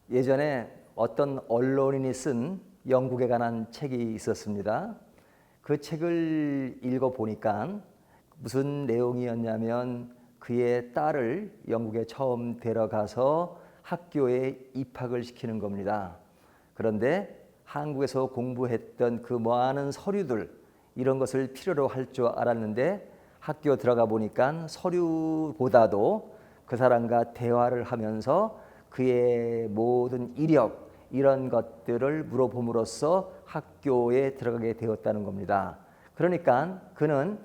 예전에 어떤 언론인이 쓴 영국에 관한 책이 있었습니다. 그 책을 읽어보니까 무슨 내용이었냐면 그의 딸을 영국에 처음 데려가서 학교에 입학을 시키는 겁니다. 그런데 한국에서 공부했던 그 많은 서류들 이런 것을 필요로 할 줄 알았는데 학교 들어가 보니까 서류보다도 그 사람과 대화를 하면서 그의 모든 이력 이런 것들을 물어봄으로써 학교에 들어가게 되었다는 겁니다. 그러니까 그는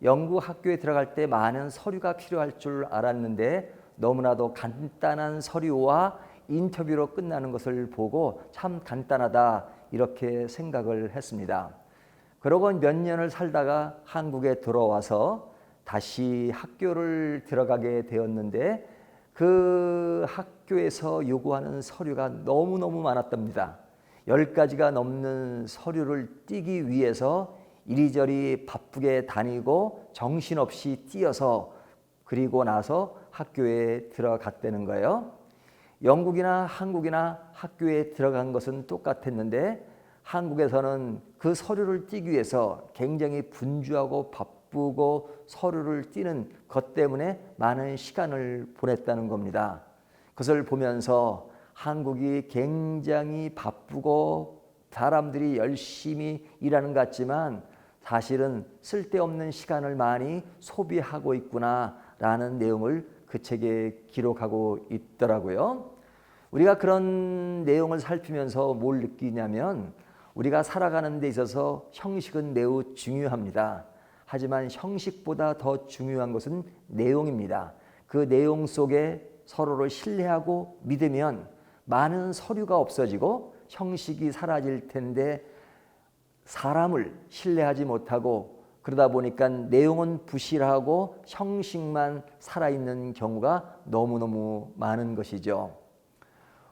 영국 학교에 들어갈 때 많은 서류가 필요할 줄 알았는데 너무나도 간단한 서류와 인터뷰로 끝나는 것을 보고 참 간단하다 이렇게 생각을 했습니다. 그러고 몇 년을 살다가 한국에 들어와서 다시 학교를 들어가게 되었는데 그 학교에서 요구하는 서류가 너무너무 많았답니다. 10가지가 넘는 서류를 띄기 위해서 이리저리 바쁘게 다니고 정신없이 뛰어서 그리고 나서 학교에 들어갔다는 거예요. 영국이나 한국이나 학교에 들어간 것은 똑같았는데 한국에서는 그 서류를 띄기 위해서 굉장히 분주하고 바쁘고 서류를 띄는 것 때문에 많은 시간을 보냈다는 겁니다. 그것을 보면서 한국이 굉장히 바쁘고 사람들이 열심히 일하는 것 같지만 사실은 쓸데없는 시간을 많이 소비하고 있구나라는 내용을 그 책에 기록하고 있더라고요. 우리가 그런 내용을 살피면서 뭘 느끼냐면 우리가 살아가는 데 있어서 형식은 매우 중요합니다. 하지만 형식보다 더 중요한 것은 내용입니다. 그 내용 속에 서로를 신뢰하고 믿으면 많은 서류가 없어지고 형식이 사라질 텐데 사람을 신뢰하지 못하고 그러다 보니까 내용은 부실하고 형식만 살아있는 경우가 너무너무 많은 것이죠.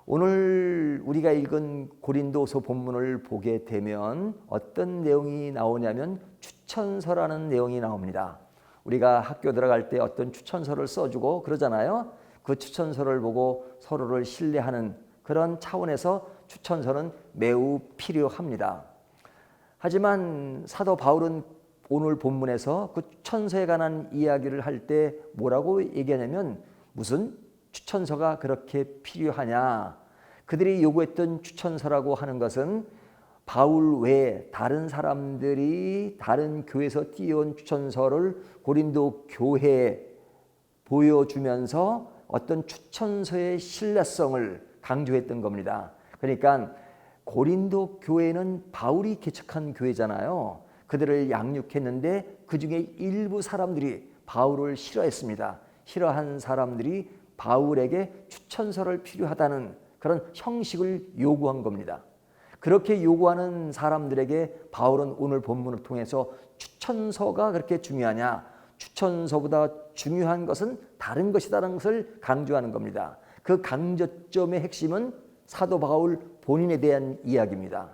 오늘 우리가 읽은 고린도서 본문을 보게 되면 어떤 내용이 나오냐면 추천서라는 내용이 나옵니다. 우리가 학교 들어갈 때 어떤 추천서를 써주고 그러잖아요. 그 추천서를 보고 서로를 신뢰하는 그런 차원에서 추천서는 매우 필요합니다. 하지만 사도 바울은 오늘 본문에서 그 추천서에 관한 이야기를 할 때 뭐라고 얘기하냐면 무슨 추천서가 그렇게 필요하냐. 그들이 요구했던 추천서라고 하는 것은 바울 외에 다른 사람들이 다른 교회에서 띄워온 추천서를 고린도 교회에 보여주면서 어떤 추천서의 신뢰성을 강조했던 겁니다. 그러니까 고린도 교회는 바울이 개척한 교회잖아요. 그들을 양육했는데 그 중에 일부 사람들이 바울을 싫어했습니다. 싫어한 사람들이 바울에게 추천서를 필요하다는 그런 형식을 요구한 겁니다. 그렇게 요구하는 사람들에게 바울은 오늘 본문을 통해서 추천서가 그렇게 중요하냐? 추천서보다 중요한 것은 다른 것이다라는 것을 강조하는 겁니다. 그 강조점의 핵심은 사도 바울 본인에 대한 이야기입니다.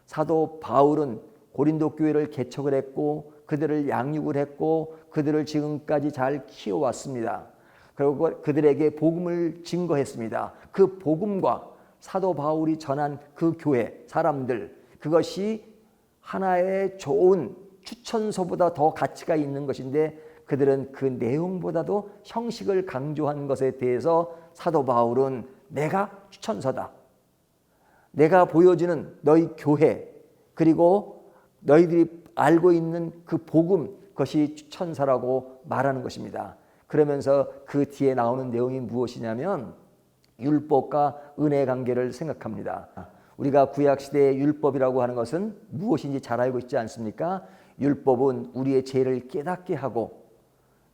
사도 바울은 고린도 교회를 개척을 했고 그들을 양육을 했고 그들을 지금까지 잘 키워왔습니다. 그리고 그들에게 복음을 증거했습니다. 그 복음과 사도 바울이 전한 그 교회 사람들 그것이 하나의 좋은 추천서보다 더 가치가 있는 것인데 그들은 그 내용보다도 형식을 강조한 것에 대해서 사도 바울은 내가 추천서다. 내가 보여주는 너희 교회 그리고 너희들이 알고 있는 그 복음 그것이 추천서라고 말하는 것입니다. 그러면서 그 뒤에 나오는 내용이 무엇이냐면 율법과 은혜 관계를 생각합니다. 우리가 구약시대의 율법이라고 하는 것은 무엇인지 잘 알고 있지 않습니까? 율법은 우리의 죄를 깨닫게 하고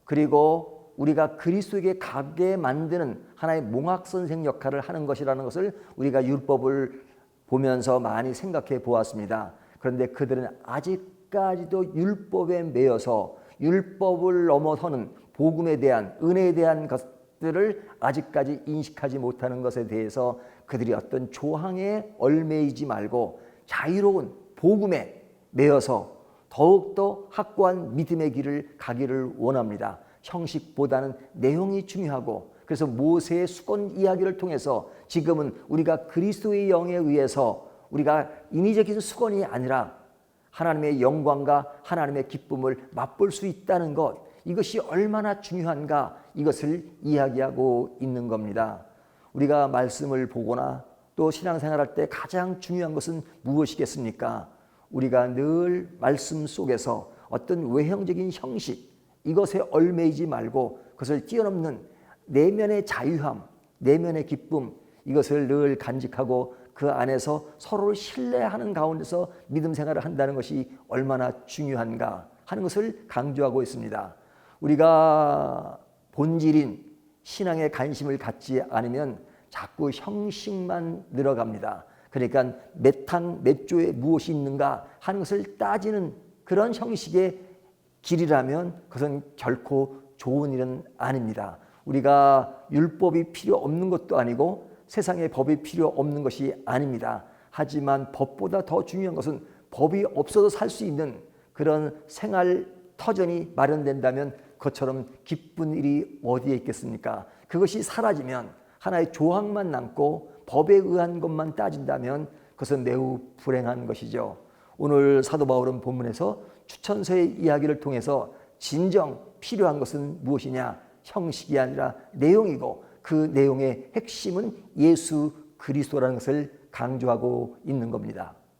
그리고 우리가 그리스도에게 가게 만드는 하나의 몽학선생 역할을 하는 것이라는 것을 우리가 율법을 보면서 많이 생각해 보았습니다. 그런데 그들은 아직까지도 율법에 매여서 율법을 넘어서는 복음에 대한 은혜에 대한 것들을 아직까지 인식하지 못하는 것에 대해서 그들이 어떤 조항에 얽매이지 말고 자유로운 복음에 매여서 더욱더 확고한 믿음의 길을 가기를 원합니다. 형식보다는 내용이 중요하고 그래서 모세의 수건 이야기를 통해서 지금은 우리가 그리스도의 영에 의해서 우리가 인위적인 수건이 아니라 하나님의 영광과 하나님의 기쁨을 맛볼 수 있다는 것, 이것이 얼마나 중요한가, 이것을 이야기하고 있는 겁니다. 우리가 말씀을 보거나 또 신앙생활할 때 가장 중요한 것은 무엇이겠습니까? 우리가 늘 말씀 속에서 어떤 외형적인 형식, 이것에 얽매이지 말고 그것을 뛰어넘는 내면의 자유함, 내면의 기쁨, 이것을 늘 간직하고 그 안에서 서로를 신뢰하는 가운데서 믿음 생활을 한다는 것이 얼마나 중요한가 하는 것을 강조하고 있습니다. 우리가 본질인 신앙에 관심을 갖지 않으면 자꾸 형식만 늘어갑니다. 그러니까 몇 탕 몇 조에 무엇이 있는가 하는 것을 따지는 그런 형식의 길이라면 그것은 결코 좋은 일은 아닙니다. 우리가 율법이 필요 없는 것도 아니고 세상에 법이 필요 없는 것이 아닙니다. 하지만 법보다 더 중요한 것은 법이 없어도 살 수 있는 그런 생활 터전이 마련된다면 그것처럼 기쁜 일이 어디에 있겠습니까? 그것이 사라지면 하나의 조항만 남고 법에 의한 것만 따진다면 그것은 매우 불행한 것이죠. 오늘 사도 바울은 본문에서 추천서의 이야기를 통해서 진정 필요한 것은 무엇이냐? 형식이 아니라 내용이고 그 내용의 핵심은 예수 그리스도라는 것을 강조하고 있는 겁니다.